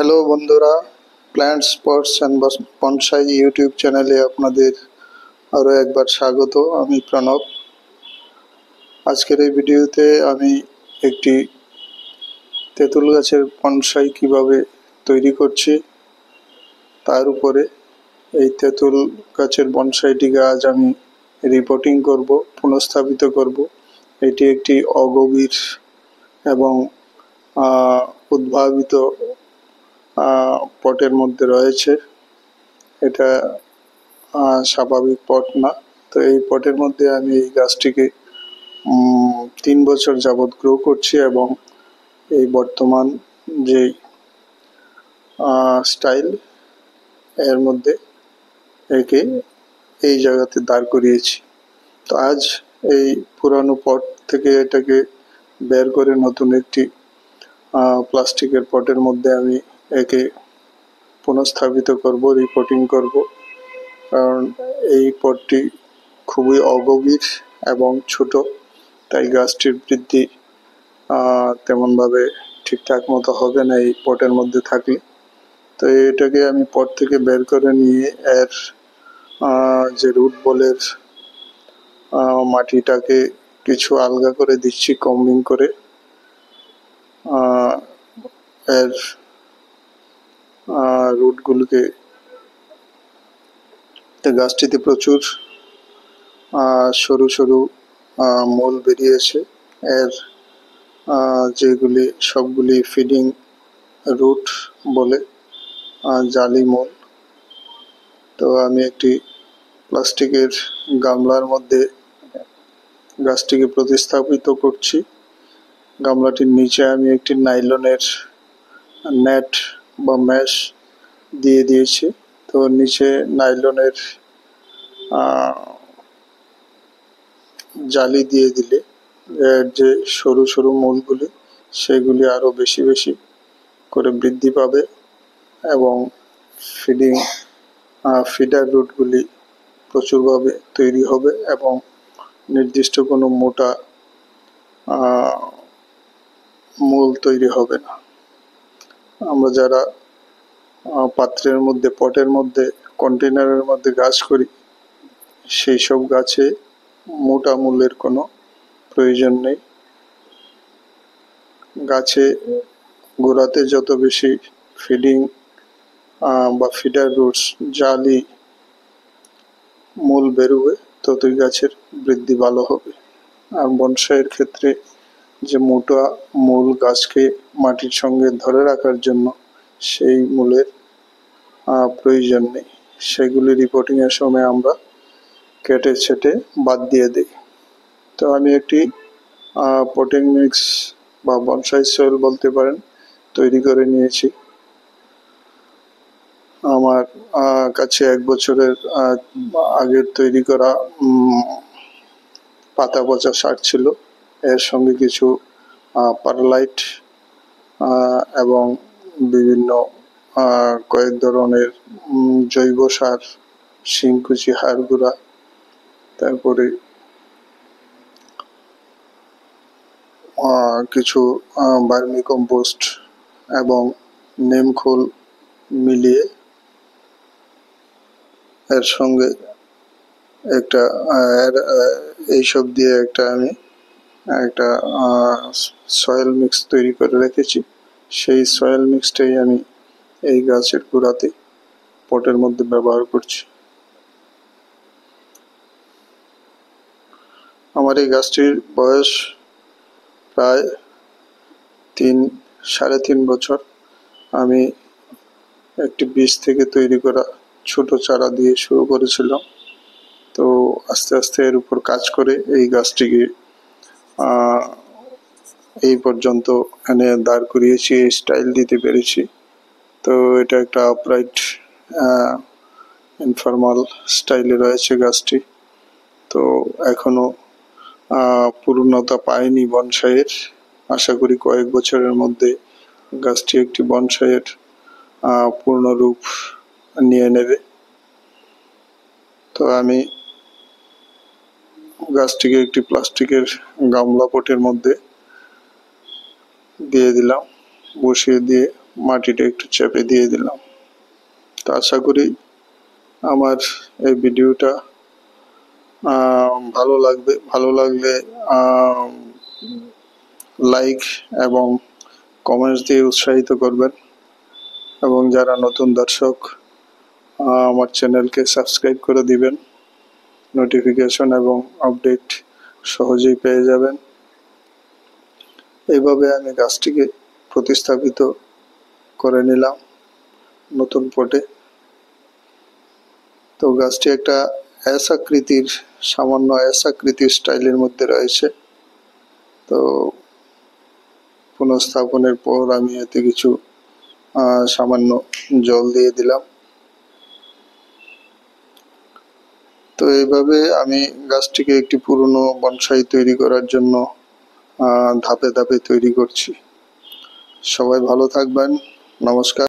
Hello বন্ধুরা, plant spots and bonsai YouTube চ্যানেলে আপনাদের আরও একবার স্বাগত। আমি প্রণব। আজকের এই ভিডিওতে আমি একটি তেঁতুল গাছের বনসাই কিভাবে তৈরি করছি তার উপরে এই তেঁতুল গাছের বনসাইটিকে আজ আমি রিপোর্টিং করব, পুনঃস্থাপিত করব। এটি একটি অগভীর এবং উদ্ভাবিত পটের মধ্যে রয়েছে। এটা স্বাভাবিক পট না। তো এই পটের মধ্যে আমি এই গাছটিকে 3 বছর যাবৎ গ্রো করছি এবং এই বর্তমান যে স্টাইল এর মধ্যে একে এই জায়গাতে দাঁড় করিয়েছি। তো আজ এই পুরানো পট থেকে এটাকে বের করে নতুন একটি প্লাস্টিকের পটের মধ্যে আমি একে পুনঃস্থাপিত করব, রিপোর্টিং করব। কারণ এই পটটি খুবই অগভীর এবং ছোট, তাই গাছটির বৃদ্ধি তেমনভাবে ঠিকঠাক মতো হবে না এই পটের মধ্যে থাকলে। তো এটাকে আমি পট থেকে বের করে নিয়ে এর যে রুট বলের মাটিটাকে কিছু আলগা করে দিচ্ছি কম্বিং করে। এর রুটগুলোকে, গাছটিতে প্রচুর সরু সরু মূল বেরিয়েছে। এর যেগুলি সবগুলি ফিডিং রুট বলে, জালি মূল। তো আমি একটি প্লাস্টিকের গামলার মধ্যে গাছটিকে প্রতিস্থাপিত করছি। গামলাটির নিচে আমি একটি নাইলনের নেট বা ম্যাশ দিয়ে দিয়েছি। তো নিচে নাইলনের জালি দিয়ে দিলে এর যে সরু সরু মূলগুলি সেগুলি আরো বেশি বেশি করে বৃদ্ধি পাবে এবং ফিডার রুটগুলি প্রচুরভাবে তৈরি হবে এবং নির্দিষ্ট কোনো মোটা মূল তৈরি হবে না। আমরা যারা পাত্রের মধ্যে, পটের মধ্যে, কন্টেনারের মধ্যে গাছ করি, সেই সব গাছে মোটা মূলের কোনো প্রয়োজন নেই। গাছে গোড়াতে যত বেশি ফিডিং বা ফিডার রুটস, জালি মূল বেরোবে, ততই গাছের বৃদ্ধি ভালো হবে। আর বনসাইয়ের ক্ষেত্রে যে মোটা মূল গাছকে মাটির সঙ্গে ধরে রাখার জন্য সেই মূলের প্রয়োজন নেই। সেগুলি রিপোর্টিংয়ের সময় আমরা কেটে ছেটে বাদ দিয়ে দিই। তো আমি একটি পটিং মিক্স বা বনসাই সয়েল বলতে পারেন তৈরি করে নিয়েছি। আমার কাছে 1 বছরের আগের তৈরি করা পাতা পচা সার ছিল। এর সঙ্গে কিছু পারলাইট এবং বিভিন্ন কয়েক ধরনের জৈব সার, শিংকুচি, হাড় গুঁড়া, তারপরে কিছু ভার্মি কম্পোস্ট এবং নিমখোল মিলিয়ে এর সঙ্গে একটা এইসব দিয়ে আমি একটা সয়েল মিক্স তৈরি করে রেখেছি। সেই সয়েল মিক্সটাই আমি এই গাছের গোড়াতে পটের মধ্যে ব্যবহার করছি। আমার এই গাছটির বয়স প্রায় 3-3.5 বছর। আমি একটি বীজ থেকে তৈরি করা ছোট চারা দিয়ে শুরু করেছিলাম। তো আস্তে আস্তে এর উপর কাজ করে এই গাছটিকে এই পর্যন্ত এনে দাঁড় করিয়েছি, স্টাইল দিতে পেরেছি। তো এটা একটা আপরাইট ইনফর্মাল স্টাইলে রয়েছে গাছটি। তো এখনো পূর্ণতা পায়নি বনসাইয়ের। আশা করি কয়েক বছরের মধ্যে গাছটি একটি বনসাইয়ের পূর্ণ রূপ নিয়ে নেবে। তো আমি গাছটিকে একটি প্লাস্টিকের গামলা পটের মধ্যে দিয়ে দিলাম, বসিয়ে দিয়ে মাটিটা একটু চেপে দিয়ে দিলাম। তো আশা করি আমার এই ভিডিওটা ভালো লাগবে। ভালো লাগলে লাইক এবং কমেন্টস দিয়ে উৎসাহিত করবেন, এবং যারা নতুন দর্শক আমার চ্যানেলকে সাবস্ক্রাইব করে দিবেন। নোটিফিকেশন এবং আপডেট সহজেই পেয়ে যাবেন। এইভাবে আমি গাছটিকে প্রতিস্থাপিত করে নিলাম নতুন পটে। তো গাছটি একটা এস আকৃতির, সামান্য এস আকৃতির স্টাইলের মধ্যে রয়েছে। তো পুনঃস্থাপনের পর আমি এতে কিছু সামান্য জল দিয়ে দিলাম। তো এইভাবে আমি গাছটিকে একটি পুরনো বনসাই তৈরি করার জন্য ধাপে ধাপে তৈরি করছি। সবাই ভালো থাকবেন। নমস্কার।